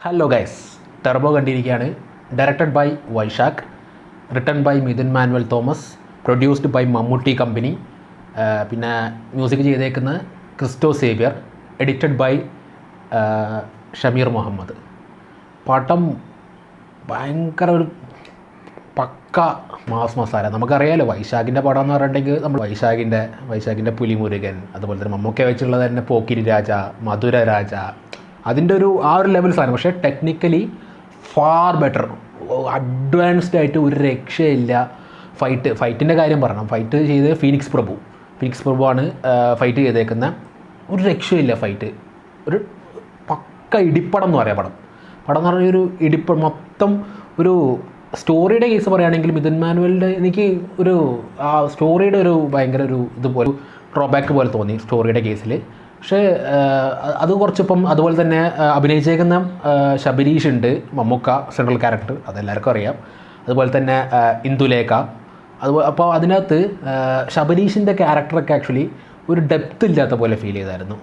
Hello guys, Turbo കണ്ടിരിക്കുകയാണ്. Directed by Vysakh, written by Midhun Manuel Thomas, produced by Mammootty company. പിന്നെ music ചെയ്തേക്കുന്ന Christo Xavier, edited by Shameer Muhammad. പടം ഭയങ്കര ഒരു പക്ക മാസ് മസാല. നമുക്കറിയാലോ വൈശാഖിൻ്റെ പടം എന്ന് പറഞ്ഞിട്ടുണ്ടെങ്കിൽ നമ്മൾ വൈശാഖിൻ്റെ പുലിമുരുകൻ, അതുപോലെ തന്നെ മമ്മൂക്ക വെച്ചുള്ളത് തന്നെ പോക്കിരി രാജ, മധുര രാജ, അതിൻ്റെ ഒരു ലെവൽ സാധനം. പക്ഷേ ടെക്നിക്കലി ഫാർ ബെറ്റർ, അഡ്വാൻസ്ഡ് ആയിട്ട് ഒരു രക്ഷയില്ല. ഫൈറ്റിൻ്റെ കാര്യം പറയണം. ഫൈറ്റ് ചെയ്ത് ഫീനിക്സ് പ്രഭു ആണ് ഫൈറ്റ് ചെയ്തേക്കുന്ന. ഒരു രക്ഷയില്ല ഫൈറ്റ്. ഒരു പക്ക ഇടിപ്പടം എന്ന് പറയാം പടം എന്ന് പറഞ്ഞാൽ ഒരു മൊത്തം ഒരു സ്റ്റോറിയുടെ കേസ് പറയുകയാണെങ്കിൽ മിഥുൻ മാനുവലിൻ്റെ എനിക്ക് ഒരു ആ സ്റ്റോറിയുടെ ഒരു ഭയങ്കര ഒരു ഇതുപോലെ ഡ്രോബാക്ക് പോലെ തോന്നി സ്റ്റോറിയുടെ കേസിൽ. പക്ഷേ അത് കുറച്ചിപ്പം അതുപോലെ തന്നെ അഭിനയിച്ചേക്കുന്ന ശബരീഷ് ഉണ്ട്, മമ്മൂക്ക സെൻട്രൽ ക്യാരക്ടർ, അതെല്ലാവർക്കും അറിയാം. അതുപോലെ തന്നെ ഇന്ദുലേഖ. അപ്പോൾ അതിനകത്ത് ശബരീഷിൻ്റെ ക്യാരക്ടറൊക്കെ ആക്ച്വലി ഒരു ഡെപ്ത് ഇല്ലാത്ത പോലെ ഫീൽ ചെയ്തായിരുന്നു.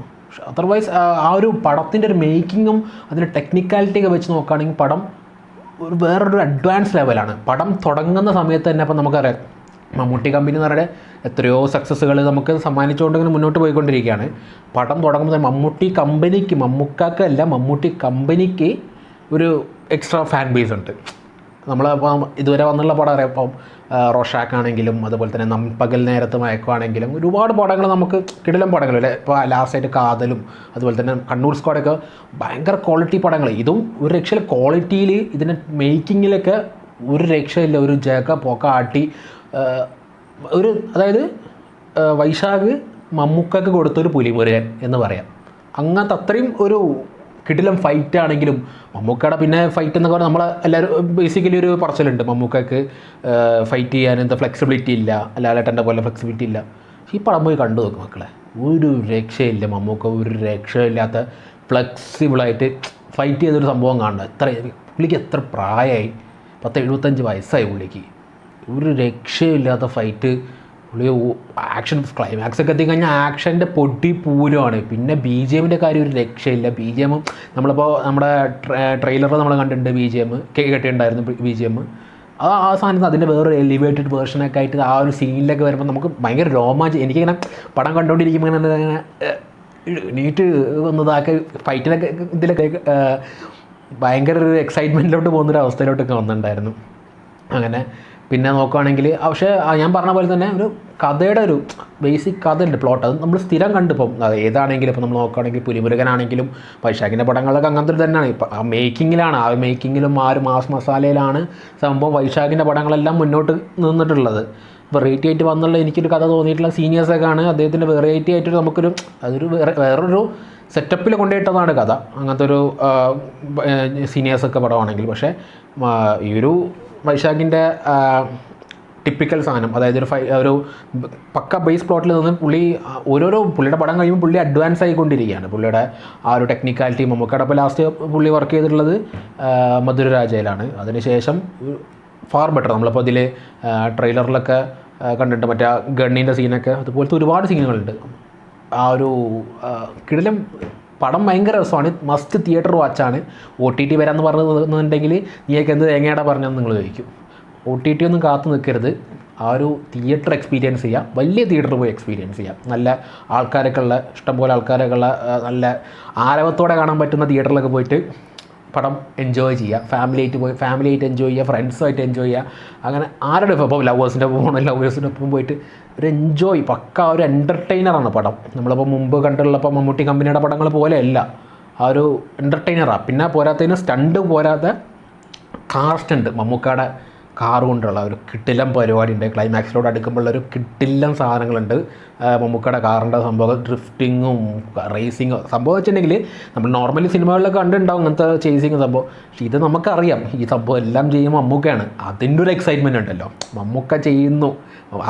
അതർവൈസ് ആ ഒരു പടത്തിൻ്റെ ഒരു മേക്കിങ്ങും അതിൻ്റെ ടെക്നിക്കാലിറ്റിയൊക്കെ വെച്ച് നോക്കുകയാണെങ്കിൽ പടം ഒരു വേറൊരു അഡ്വാൻസ് ലെവലാണ്. പടം തുടങ്ങുന്ന സമയത്ത് തന്നെ ഇപ്പം നമുക്കറിയാം മമ്മൂട്ടി കമ്പനി എന്ന് പറയുന്നത് എത്രയോ സക്സസ്സുകൾ നമുക്ക് സമ്മാനിച്ചുകൊണ്ട് ഇങ്ങനെ മുന്നോട്ട് പോയിക്കൊണ്ടിരിക്കുകയാണ്. പടം തുടങ്ങുമ്പോൾ മമ്മൂട്ടി കമ്പനിക്ക് ഒരു എക്സ്ട്രാ ഫാൻ ബേസ് ഉണ്ട്. നമ്മളിപ്പോൾ ഇതുവരെ വന്നുള്ള പടം അറിയാം. ഇപ്പം റോഷാക്ക് ആണെങ്കിലും അതുപോലെ തന്നെ പകൽ നേരത്ത് മയക്കമാണെങ്കിലും ഒരുപാട് പടങ്ങൾ നമുക്ക് കിടിലം പടങ്ങൾ അല്ലേ. ഇപ്പോൾ ലാസ്റ്റായിട്ട് കാതലും അതുപോലെ തന്നെ കണ്ണൂർ സ്ക്വാഡൊക്കെ ഭയങ്കര ക്വാളിറ്റി പടങ്ങൾ. ഇതും ഒരു രക്ഷയില്ല ക്വാളിറ്റിയിൽ, ഇതിൻ്റെ മേക്കിങ്ങിലൊക്കെ ഒരു രക്ഷയില്ല. ഒരു പോക്ക ആട്ടി അതായത് വൈശാഖ് മമ്മൂക്കൊക്കെ കൊടുത്തൊരു പുലിമുരുകൻ എന്ന് പറയാം. അങ്ങനത്തെ അത്രയും ഒരു കിടിലം ഫൈറ്റ് ആണെങ്കിലും മമ്മൂക്കയുടെ പിന്നെ ഫൈറ്റ് എന്നൊക്കെ പറഞ്ഞാൽ നമ്മളെ എല്ലാവരും ബേസിക്കലി ഒരു പറച്ചിലുണ്ട് മമ്മൂക്കക്ക് ഫൈറ്റ് ചെയ്യാൻ എന്താ ഫ്ലെക്സിബിലിറ്റി ഇല്ല, ലാലേട്ടൻ്റെ പോലെ ഫ്ലെക്സിബിലിറ്റി ഇല്ല. ഈ പടം പോയി കണ്ടു നോക്കും മക്കളെ, ഒരു രക്ഷയില്ല. മമ്മൂക്ക ഒരു രക്ഷയില്ലാത്ത ഫ്ലെക്സിബിളായിട്ട് ഫൈറ്റ് ചെയ്തൊരു സംഭവം കാണുന്നത്. പുള്ളിക്ക് എത്ര പ്രായമായി, 75 വയസ്സായി പുള്ളിക്ക്. ഒരു രക്ഷയില്ലാത്ത ഫൈറ്റ്. പുള്ളി ആക്ഷൻ ക്ലൈമാക്സൊക്കെ എത്തിക്കഴിഞ്ഞാൽ ആക്ഷൻ്റെ പൊടി പൂരമാണ്. പിന്നെ ബി ജി എമ്മിൻ്റെ കാര്യം ഒരു രക്ഷയില്ല. ബി ജി എമ്മും നമ്മളിപ്പോൾ നമ്മുടെ ട്രെയിലറിൽ നമ്മൾ കണ്ടിട്ടുണ്ട്. ബി ജി എം കേട്ടിട്ടുണ്ടായിരുന്നു. ബി ജി എം ആ സാധനത്ത് അതിൻ്റെ വേറൊരു എലിവേറ്റഡ് വേർഷനൊക്കെ ആയിട്ട് ആ ഒരു സീനിലൊക്കെ വരുമ്പോൾ നമുക്ക് ഭയങ്കര രോമാഞ്ചം. എനിക്കിങ്ങനെ പടം കണ്ടുകൊണ്ടിരിക്കുമ്പോൾ ഇങ്ങനെ നീറ്റ് വന്നതാക്കി ഫൈറ്റിലൊക്കെ ഇതിലൊക്കെ ഭയങ്കര ഒരു എക്സൈറ്റ്മെൻറ്റിലോട്ട് പോകുന്നൊരു അവസ്ഥയിലോട്ടൊക്കെ വന്നിട്ടുണ്ടായിരുന്നു. അങ്ങനെ പിന്നെ നോക്കുകയാണെങ്കിൽ പക്ഷേ ഞാൻ പറഞ്ഞ പോലെ തന്നെ ഒരു കഥയുടെ ഒരു ബേസിക് കഥയുണ്ട്, പ്ലോട്ട്. അത് നമ്മൾ സ്ഥിരം കണ്ടിപ്പം ഏതാണെങ്കിലും ഇപ്പോൾ നമ്മൾ നോക്കുകയാണെങ്കിൽ പുലിമുരുകനാണെങ്കിലും വൈശാഖിൻ്റെ പടങ്ങളൊക്കെ അങ്ങനത്തെ തന്നെയാണ്. ഇപ്പം ആ മേക്കിങ്ങിലും ആ ഒരു മാസ് മസാലയിലാണ് സംഭവം വൈശാഖിൻ്റെ പടങ്ങളെല്ലാം മുന്നോട്ട് നിന്നിട്ടുള്ളത്. വെറൈറ്റി ആയിട്ട് വന്നുള്ള എനിക്കൊരു കഥ തോന്നിയിട്ടുള്ള സീനിയേഴ്സൊക്കെ ആണ് അദ്ദേഹത്തിൻ്റെ വെറൈറ്റി ആയിട്ട് അതൊരു വേറൊരു സെറ്റപ്പിൽ കൊണ്ടുപോയിട്ടതാണ് കഥ. അങ്ങനത്തെ ഒരു സീനിയേഴ്സൊക്കെ പടമാണെങ്കിൽ. പക്ഷേ ഈ ഒരു വൈശാഖിൻ്റെ ടിപ്പിക്കൽ സാധനം, അതായത് ഒരു പക്ക ബേസ് പ്ലോട്ടിൽ നിന്ന് പുള്ളിയുടെ പടം കഴിയുമ്പോൾ പുള്ളി അഡ്വാൻസ് ആയിക്കൊണ്ടിരിക്കുകയാണ്. പുള്ളിയുടെ ആ ഒരു ടെക്നിക്കാലിറ്റി മമ്മൂക്കയുടെ ഇപ്പോൾ ലാസ്റ്റ് പുള്ളി വർക്ക് ചെയ്തിട്ടുള്ളത് മധുര രാജയിലാണ്. അതിനുശേഷം ഫാർ ബെറ്റർ. നമ്മളിപ്പോൾ ഇതിൽ ട്രെയിലറിലൊക്കെ കണ്ടിട്ട് മറ്റേ ഗണ്ണീൻ്റെ സീനൊക്കെ അതുപോലത്തെ ഒരുപാട് സീനുകളുണ്ട്. ആ ഒരു കിടിലം പടം ഭയങ്കര രസമാണ്. Must theatre വാച്ചാണ്. OTT വരാമെന്ന് പറഞ്ഞിട്ടുണ്ടെങ്കിൽ നീയൊക്കെ എന്ത് തേങ്ങയുടെ പറഞ്ഞെന്ന് നിങ്ങൾ ചോദിക്കും. OTT ഒന്നും കാത്തു നിൽക്കരുത്. ആ ഒരു തിയേറ്റർ എക്സ്പീരിയൻസ് ചെയ്യാം. വലിയ തിയേറ്ററിൽ പോയി എക്സ്പീരിയൻസ് ചെയ്യാം. നല്ല ആൾക്കാരൊക്കെ ഉള്ള, ഇഷ്ടംപോലെ ആൾക്കാരൊക്കെ ഉള്ള, നല്ല ആരവത്തോടെ കാണാൻ പറ്റുന്ന തിയേറ്ററിലൊക്കെ പോയിട്ട് പടം എൻജോയ് ചെയ്യുക. ഫാമിലിയായിട്ട് എൻജോയ് ചെയ്യുക, ഫ്രണ്ട്സുമായിട്ട് എൻജോയ് ചെയ്യുക. അങ്ങനെ ആരുടെ ഇപ്പോൾ ലവേഴ്സിൻ്റെ ഒപ്പം പോയിട്ട് ഒരു എൻജോയ്, പക്ക ഒരു എൻ്റർടൈനറാണ് പടം. നമ്മളിപ്പോൾ മുമ്പ് കണ്ടുള്ളപ്പോൾ മമ്മൂട്ടി കമ്പനിയുടെ പടങ്ങൾ പോലെയല്ല, ആ ഒരു എൻ്റർടൈനറാണ്. പിന്നെ പോരാത്തതിന് സ്റ്റണ്ട് പോരാതെ കാർ സ്റ്റണ്ട്, മമ്മൂക്കയുടെ കാർ കൊണ്ടുള്ള ഒരു കിട്ടില്ലം പരിപാടി ഉണ്ട്. ക്ലൈമാക്സിലോട് അടുക്കുമ്പോഴൊരു കിട്ടില്ലം സാധനങ്ങളുണ്ട് മമ്മൂക്കയുടെ കാറിൻ്റെ സംഭവം. ഡ്രിഫ്റ്റിങ്ങും റേസിങ്ങും സംഭവം വെച്ചിട്ടുണ്ടെങ്കിൽ നമ്മൾ നോർമലി സിനിമകളിലൊക്കെ കണ്ടിട്ടുണ്ടാവും അങ്ങനത്തെ ചേസിങ് സംഭവം. പക്ഷേ ഇത് നമുക്കറിയാം ഈ സംഭവം എല്ലാം ചെയ്യുമ്പോൾ മമ്മൂക്കയാണ്. അതിൻ്റെ ഒരു എക്സൈറ്റ്മെൻറ്റ് ഉണ്ടല്ലോ, മമ്മൂക്ക ചെയ്യുന്നു,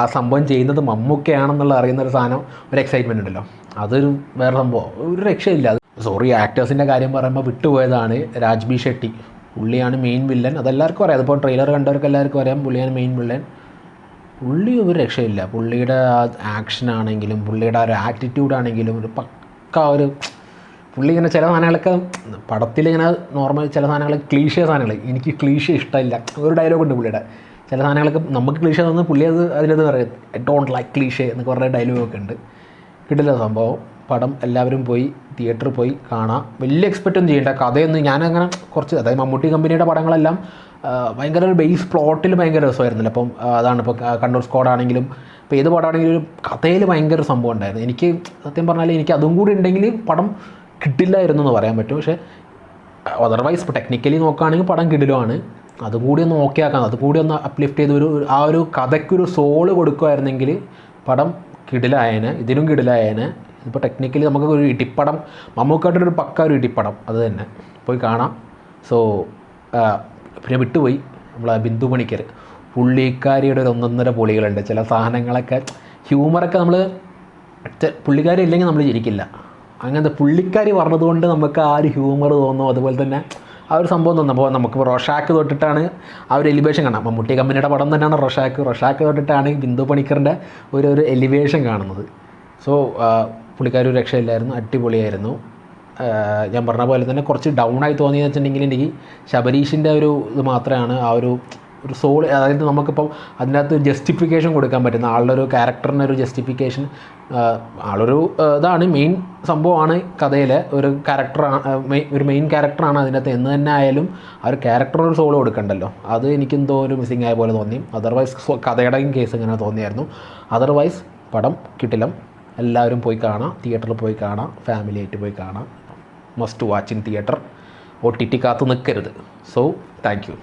ആ സംഭവം ചെയ്യുന്നത് മമ്മൂക്കയാണെന്നുള്ള അറിയുന്നൊരു സാധനം, ഒരു എക്സൈറ്റ്മെൻറ്റ് ഉണ്ടല്ലോ, അതൊരു വേറെ സംഭവം. ഒരു രക്ഷയില്ല. ആക്ടേഴ്സിൻ്റെ കാര്യം പറയുമ്പോൾ വിട്ടുപോയതാണ് രാജ്ബി ഷെട്ടി. പുള്ളിയാണ് മെയിൻ വില്ലൻ. അതെല്ലാവർക്കും അറിയാം. അതിപ്പോൾ ട്രെയിലർ കണ്ടവർക്ക് എല്ലാവർക്കും അറിയാം പുള്ളിയാണ് മെയിൻ വില്ലൻ. പുള്ളി ഒരു രക്ഷയില്ല. പുള്ളിയുടെ ആക്ഷനാണെങ്കിലും പുള്ളിയുടെ ഒരു ആറ്റിറ്റ്യൂഡാണെങ്കിലും ഒരു പക്ക ഒരു പുള്ളി ഇങ്ങനെ ചില സാധനങ്ങളൊക്കെ പടത്തിൽ ഇങ്ങനെ നോർമൽ ചില സാധനങ്ങൾ ക്ലീഷേ സാധനങ്ങൾ, എനിക്ക് ക്ലീഷേ ഇഷ്ടമില്ല, ഒരു ഡയലോഗ് ഉണ്ട് പുള്ളിയുടെ. ചില സാധനങ്ങളൊക്കെ നമുക്ക് ക്ലീഷേ തോന്നുന്നത് പുള്ളി അതിലത് പറയും ഐ ഡോണ്ട് ലൈക്ക് ക്ലീഷേ എന്നൊക്കെ പറഞ്ഞ ഡയലോഗൊക്കെ ഉണ്ട്. കിട്ടില്ല സംഭവം. പടം എല്ലാവരും പോയി തിയേറ്ററിൽ പോയി കാണാം. വലിയ എക്സ്പെക്റ്റ് ഒന്നും ചെയ്യേണ്ട. കഥയൊന്നും ഞാനങ്ങനെ കുറച്ച്, അതായത് മമ്മൂട്ടി കമ്പനിയുടെ പടങ്ങളെല്ലാം ഭയങ്കര ഒരു ബേസ് പ്ലോട്ടിൽ ഭയങ്കര രസമായിരുന്നില്ല. അപ്പം അതാണ് ഇപ്പോൾ കണ്ണൂർ സ്ക്വാഡ് ആണെങ്കിലും ഇപ്പോൾ ഏത് പടമാണെങ്കിലും ഒരു കഥയിൽ ഭയങ്കര സംഭവം ഉണ്ടായിരുന്നു. എനിക്ക് സത്യം പറഞ്ഞാൽ എനിക്ക് അതും കൂടി ഉണ്ടെങ്കിൽ പടം കിട്ടില്ലായിരുന്നു എന്ന് പറയാൻ പറ്റും. പക്ഷേ അതർവൈസ് ഇപ്പോൾ ടെക്നിക്കലി നോക്കുകയാണെങ്കിൽ പടം കിടിലുമാണ്. അതും കൂടി ഒന്ന് ഓക്കെ ആക്കാം, അതും കൂടി ഒന്ന് അപ്ലിഫ്റ്റ് ചെയ്ത് ആ ഒരു കഥയ്ക്കൊരു സോള് കൊടുക്കുമായിരുന്നെങ്കിൽ പടം കിടിലായേനെ, ഇതിലും കിടിലായേനെ. ഇപ്പോൾ ടെക്നിക്കലി നമുക്ക് ഒരു ഇടിപ്പടം, മമ്മൂക്കാട്ടിൻ്റെ ഒരു പക്ക ഒരു ഇടിപ്പടം അത് തന്നെ പോയി കാണാം. സോ പിന്നെ വിട്ടുപോയി നമ്മളെ ബിന്ദു പണിക്കർ, പുള്ളിക്കാരിയുടെ ഒരു 1.5 പൊളികളുണ്ട്. ചില സാധനങ്ങളൊക്കെ ഹ്യൂമറൊക്കെ നമ്മൾ പുള്ളിക്കാരി ഇല്ലെങ്കിൽ നമ്മൾ ചിരിക്കില്ല. അങ്ങനത്തെ പുള്ളിക്കാരി പറഞ്ഞതുകൊണ്ട് നമുക്ക് ആ ഒരു ഹ്യൂമർ തോന്നും. അതുപോലെ തന്നെ ആ ഒരു സംഭവം തോന്നും. അപ്പോൾ നമുക്ക് റൊഷാക്ക് തൊട്ടിട്ടാണ് ആ ഒരു എലിവേഷൻ കാണാം. മമ്മൂട്ടി കമ്പനിയുടെ പടം തന്നെയാണ് റൊഷാക്ക് തൊട്ടിട്ടാണ് ബിന്ദു പണിക്കറിൻ്റെ ഒരു എലിവേഷൻ കാണുന്നത്. സോ പുള്ളിക്കാരി ഒരു രക്ഷയില്ലായിരുന്നു, അടിപൊളിയായിരുന്നു. ഞാൻ പറഞ്ഞ പോലെ തന്നെ കുറച്ച് ഡൗൺ ആയി തോന്നിയെന്ന് വെച്ചിട്ടുണ്ടെങ്കിൽ എനിക്ക് ശബരീഷിൻ്റെ ഒരു ഇത് മാത്രമാണ് ആ ഒരു സോൾ, അതായത് നമുക്കിപ്പം അതിനകത്ത് ജസ്റ്റിഫിക്കേഷൻ കൊടുക്കാൻ പറ്റുന്ന ആളുടെ ഒരു ക്യാരക്ടറിന് ഒരു ജസ്റ്റിഫിക്കേഷൻ, ആളൊരു ഇതാണ് മെയിൻ സംഭവമാണ് കഥയിലെ ഒരു ക്യാരക്ടറാണ്, ഒരു മെയിൻ ക്യാരക്ടറാണ് അതിനകത്ത് എന്ന് തന്നെ ആയാലും ആ ഒരു ക്യാരക്ടറിനൊരു സോൾ കൊടുക്കണ്ടല്ലോ. അത് എനിക്കെന്തോ ഒരു മിസ്സിങ് ആയ പോലെ തോന്നി. അതർവൈസ് കഥയുടെയും കേസ് ഇങ്ങനെ തോന്നിയായിരുന്നു. അതർവൈസ് പടം കിട്ടില്ല. എല്ലാവരും പോയി കാണാം, തിയേറ്ററിൽ പോയി കാണാം, ഫാമിലിയായിട്ട് പോയി കാണാം. Must watch in theatre. OTT കാത്തു നിൽക്കരുത്. So thank you.